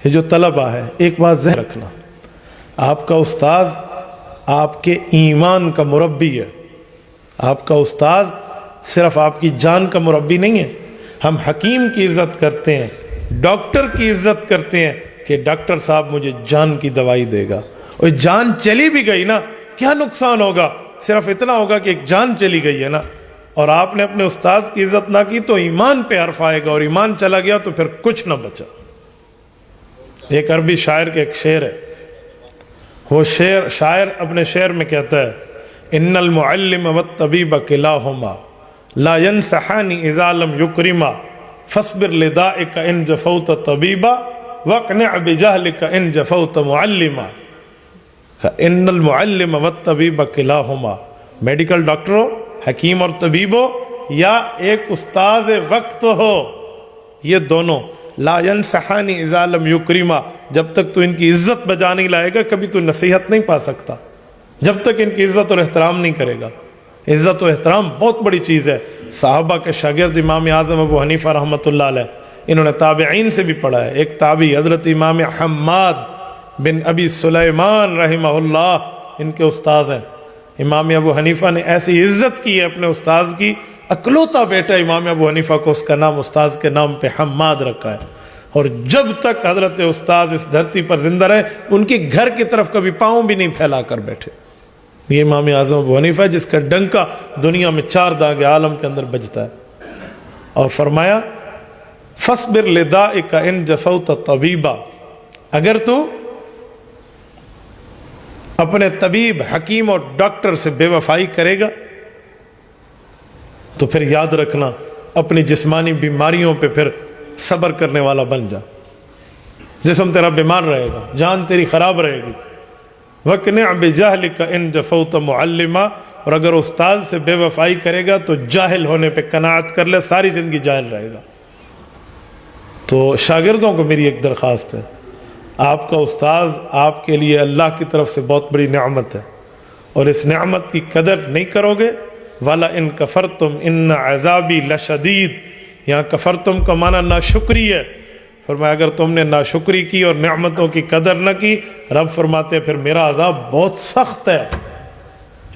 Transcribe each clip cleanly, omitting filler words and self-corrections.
یہ جو طلبہ ہے، ایک بات ذہن رکھنا، آپ کا استاذ آپ کے ایمان کا مربی ہے۔ آپ کا استاذ صرف آپ کی جان کا مربی نہیں ہے۔ ہم حکیم کی عزت کرتے ہیں، ڈاکٹر کی عزت کرتے ہیں کہ ڈاکٹر صاحب مجھے جان کی دوائی دے گا، اور جان چلی بھی گئی نا، کیا نقصان ہوگا؟ صرف اتنا ہوگا کہ ایک جان چلی گئی ہے نا، اور آپ نے اپنے استاذ کی عزت نہ کی تو ایمان پہ حرف آئے گا، اور ایمان چلا گیا تو پھر کچھ نہ بچا۔ ایک عربی شاعر کے ایک شعر ہے، وہ شاعر اپنے شعر میں کہتا ہے، ان المعلم والطبیب کلاہما لا ينصحان اذا لم یکرما فاصبر لدائک ان جفوت طبیبا واقنع بجہلک ان جفوت معلما۔ ان المعلم والطبیب کلاہما، میڈیکل ڈاکٹر ہو، حکیم اور طبیب ہو، یا ایک استاذ وقت ہو، یہ دونوں لا ينصحان اذا لم یکرما، جب تک تو ان کی عزت بجا نہیں لائے گا کبھی تو نصیحت نہیں پا سکتا، جب تک ان کی عزت اور احترام نہیں کرے گا۔ عزت و احترام بہت بڑی چیز ہے۔ صحابہ کے شاگرد امام اعظم ابو حنیفہ رحمۃ اللہ علیہ، انہوں نے تابعین سے بھی پڑھا ہے۔ ایک تابعی حضرت امام حماد بن ابی سلیمان رحمہ اللہ، ان کے استاذ ہیں۔ امام ابو حنیفہ نے ایسی عزت کی ہے اپنے استاذ کی، اکلوتا بیٹا امام ابو حنیفہ کو اس کا نام استاذ کے نام پہ حماد رکھا ہے، اور جب تک حضرت استاذ اس دھرتی پر زندہ رہے ان کے گھر کی طرف کبھی پاؤں بھی نہیں پھیلا کر بیٹھے۔ یہ امام اعظم ابو حنیفہ جس کا ڈنکا دنیا میں 4 داغ عالم کے اندر بجتا ہے، اور فرمایا فاصبر لدائک ان جفوت طبیبا، اگر تو اپنے طبیب، حکیم اور ڈاکٹر سے بے وفائی کرے گا تو پھر یاد رکھنا اپنی جسمانی بیماریوں پہ پھر صبر کرنے والا بن جا۔ جسم تیرا بیمار رہے گا، جان تیری خراب رہے گی۔ وَقْنِعْ بِجَهْلِكَ إِن جَفَوْتَ مُعَلِّمًا، اور اگر استاد سے بے وفائی کرے گا تو جاہل ہونے پہ قناعت کر لے، ساری زندگی جاہل رہے گا۔ تو شاگردوں کو میری ایک درخواست ہے، آپ کا استاذ آپ کے لیے اللہ کی طرف سے بہت بڑی نعمت ہے، اور اس نعمت کی قدر نہیں کرو گے، وَلَئِن كَفَرْتُمْ إِنَّ عَذَابِي لَشَدِيدٌ، یہاں کفرتم کا معنی ناشکری ہے۔ فرمایا اگر تم نے ناشکری کی اور نعمتوں کی قدر نہ کی، رب فرماتے ہیں پھر میرا عذاب بہت سخت ہے۔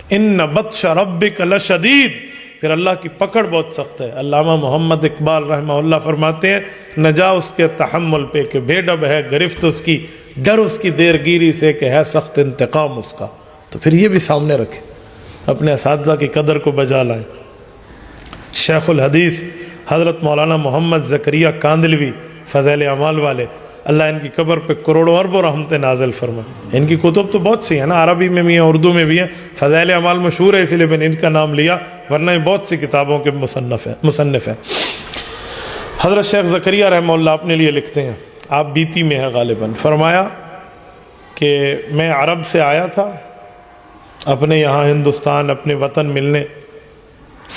اِنَّ بَطْشَ رَبِّكَ لَشَدِيدٌ، پھر اللہ کی پکڑ بہت سخت ہے۔ علامہ محمد اقبال رحمہ اللہ فرماتے ہیں، نہ جا اس کے تحمل پہ کہ بے ڈب ہے گرفت اس کی، ڈر اس کی دیر گیری سے کہ ہے سخت انتقام اس کا۔ تو پھر یہ بھی سامنے رکھیں، اپنے اساتذہ کی قدر کو بجا لائیں۔ شیخ الحدیث حضرت مولانا محمد زکریا کاندلوی فضائل اعمال والے، اللہ ان کی قبر پہ کروڑوں اربوں رحمتیں نازل فرمائے۔ ان کی کتب تو بہت سی ہیں نا، عربی میں بھی ہیں، اردو میں بھی ہیں۔ فضائل اعمال مشہور ہے، اسی لیے میں نے ان کا نام لیا، ورنہ بہت سی کتابوں کے مصنف ہیں۔ حضرت شیخ زکریا رحمہ اللہ اپنے لیے لکھتے ہیں، آپ بیتی میں ہے غالباً، فرمایا کہ میں عرب سے آیا تھا اپنے یہاں ہندوستان، اپنے وطن ملنے،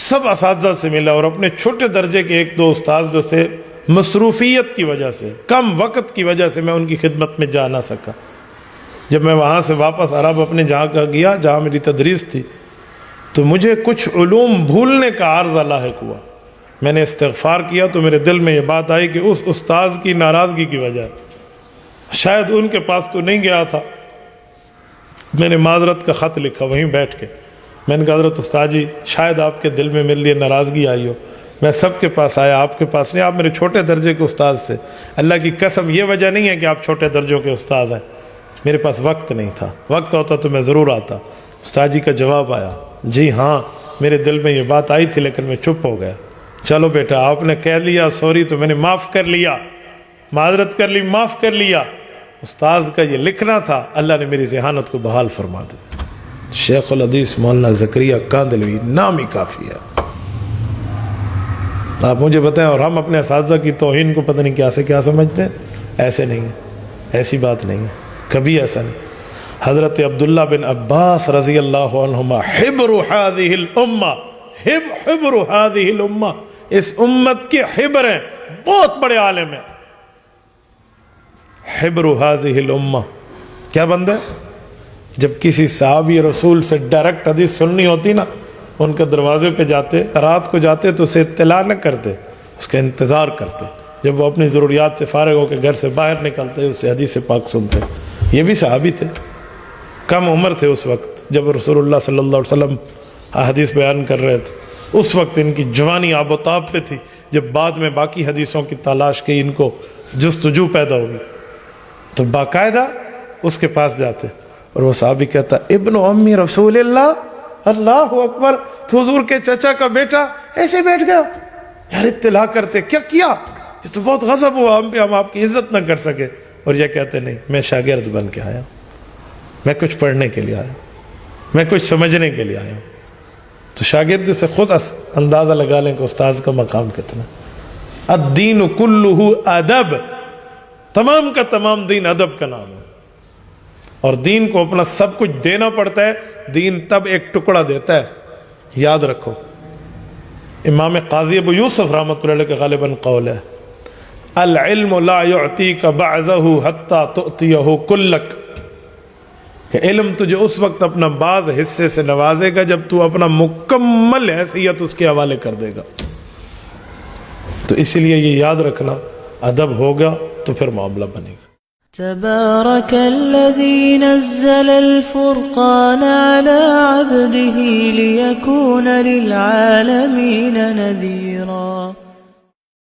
سب اساتذہ سے ملا، اور اپنے چھوٹے درجے کے 1-2 استاذ جو سے مصروفیت کی وجہ سے، کم وقت کی وجہ سے میں ان کی خدمت میں جا نہ سکا۔ جب میں وہاں سے واپس عرب اپنے جہاں کا گیا جہاں میری تدریس تھی، تو مجھے کچھ علوم بھولنے کا عارضہ لاحق ہوا۔ میں نے استغفار کیا تو میرے دل میں یہ بات آئی کہ اس استاذ کی ناراضگی کی وجہ شاید ان کے پاس تو نہیں گیا تھا۔ میں نے معذرت کا خط لکھا وہیں بیٹھ کے، میں نے کہا حضرت استاد جی شاید آپ کے دل میں میرے لیے ناراضگی آئی ہو، میں سب کے پاس آیا، آپ کے پاس نہیں، آپ میرے چھوٹے درجے کے استاذ تھے۔ اللہ کی قسم یہ وجہ نہیں ہے کہ آپ چھوٹے درجوں کے استاذ ہیں، میرے پاس وقت نہیں تھا، وقت ہوتا تو میں ضرور آتا۔ استاد جی کا جواب آیا، جی ہاں میرے دل میں یہ بات آئی تھی لیکن میں چپ ہو گیا۔ چلو بیٹا آپ نے کہہ لیا سوری تو میں نے معاف کر لیا، معذرت کر لی، معاف کر لیا۔ استاذ کا یہ لکھنا تھا، اللہ نے میری ذہانت کو بحال فرما دیا۔ شیخ الحدیث مولانا زکریا کاندلوی، نام ہی کافی ہے۔ آپ مجھے بتائیں، اور ہم اپنے اساتذہ کی توہین کو پتہ نہیں کیا سے کیا سمجھتے ہیں؟ ایسے نہیں ہے، ایسی بات نہیں ہے، کبھی ایسا نہیں۔ حضرت عبداللہ بن عباس رضی اللہ عنہما حبر هذه الامہ، حبر هذه الامہ، اس امت کے حبر ہیں، بہت بڑے عالم ہیں۔ حبر هذه الامہ کیا بندہ ہے؟ جب کسی صحابی رسول سے ڈائریکٹ حدیث سننی ہوتی نا، ان کے دروازے پہ جاتے، رات کو جاتے تو اسے اطلاع نہ کرتے، اس کا انتظار کرتے، جب وہ اپنی ضروریات سے فارغ ہو کے گھر سے باہر نکلتے اس سے حدیث پاک سنتے. یہ بھی صحابی تھے, کم عمر تھے اس وقت جب رسول اللہ صلی اللہ علیہ وسلم حدیث بیان کر رہے تھے. اس وقت ان کی جوانی آب و تاب پہ تھی. جب بعد میں باقی حدیثوں کی تلاش کی, ان کو جستجو پیدا ہوگی, تو باقاعدہ اس کے پاس جاتے اور وہ صحابی کہتا ابن امی رسول اللہ, اللہ اکبر, تو حضور کے چچا کا بیٹا ایسے بیٹھ گیا. یار اطلاع کرتے کیا کیا, یہ تو بہت غضب ہوا ہم پہ, ہم آپ کی عزت نہ کر سکے. اور یہ کہتے نہیں, میں شاگرد بن کے آیا, میں کچھ پڑھنے کے لیے آیا, میں کچھ سمجھنے کے لیے آیا. تو شاگرد سے خود اندازہ لگا لیں کہ استاذ کا مقام کتنا. الدین کلہ ادب, تمام کا تمام دین ادب کا نام ہے. اور دین کو اپنا سب کچھ دینا پڑتا ہے. دین تب ایک ٹکڑا دیتا ہے, یاد رکھو. امام قاضی ابو یوسف رحمۃ اللہ علیہ کا غالباً قول ہے, العلم لا یعطیک بعضہ حتی تؤتیہ کلک, کہ علم تجھے اس وقت اپنا بعض حصے سے نوازے گا جب تو اپنا مکمل حیثیت اس کے حوالے کر دے گا. تو اس لیے یہ یاد رکھنا, ادب ہوگا تو پھر معاملہ بنے گا. تبارك الذي نزل الفرقان على عبده ليكون للعالمين نذيرا.